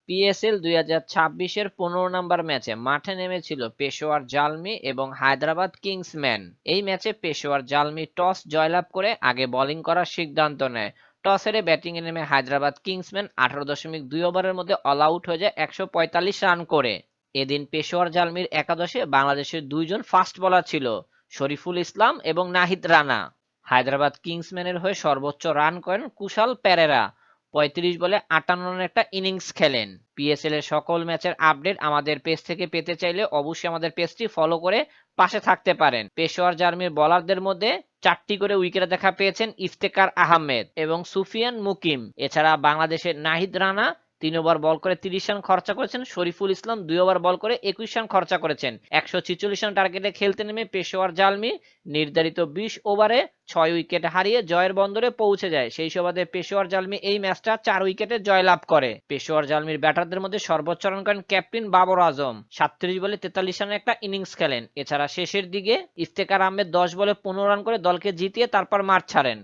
PSL 2026-এর 15 নম্বর ম্যাচে মাঠে নেমেছিল পেশোয়ার জালমি এবং হায়দ্রাবাদ কিংসম্যান। এই ম্যাচে পেশোয়ার জালমি টস জয়লাভ করে আগে বোলিং করার সিদ্ধান্ত নেয়। টস হেরে ব্যাটিংয়ে নেমে হায়দ্রাবাদ কিংসম্যান 18.2 ওভারের মধ্যে অল আউট হয়ে যায় 145 রান করে। এদিন পেশোয়ার জালমির একাদশে বাংলাদেশের দুইজন ফাস্ট বোলার ছিল, শরীফুল ইসলাম এবং নাহিদ রানা। হায়দ্রাবাদ কিংসম্যানের হয়ে সর্বোচ্চ রান করেন কুশাল পেরেরা, 35 বলে 58 রানের একটা ইনিংস খেলেন। পিএসএল এর সকল ম্যাচের আপডেট আমাদের পেজ থেকে পেতে চাইলে অবশ্যই আমাদের পেজটি ফলো করে পাশে থাকতে পারেন। পেশোয়ার জালমির বোলারদের মধ্যে 4টি করে উইকেট দেখা পেয়েছেন ইফতেখার আহমেদ এবং সুফিয়ান মুকিম। এছাড়া বাংলাদেশের নাহিদ রানা 3 ওভার বল করে 30 রান খরচা করেছেন, শরীফুল ইসলাম 2 ওভার বল করে 21 রান খরচা করেছেন। 146 রান টার্গেটে খেলতে নেমে পেশোয়ার জালমি নির্ধারিত 20 ওভারে 6 উইকেট হারিয়ে জয়ের বন্দরে পৌঁছে যায়। সেই সুবাদে পেশোয়ার জালমি এই ম্যাচটা 4 উইকেটে জয়লাভ করে। পেশোয়ার জালমির ব্যাটারদের মধ্যে সর্বোচ্চ রান করেন ক্যাপ্টেন বাবর আজম, 37 বলে 43 রানের একটা ইনিংস খেলেন। এছাড়া শেষের দিকে ইফতেখার আহমেদ 10 বলে 15 রান করে দলকে জিতিয়ে তারপর মাঠ ছাড়েন।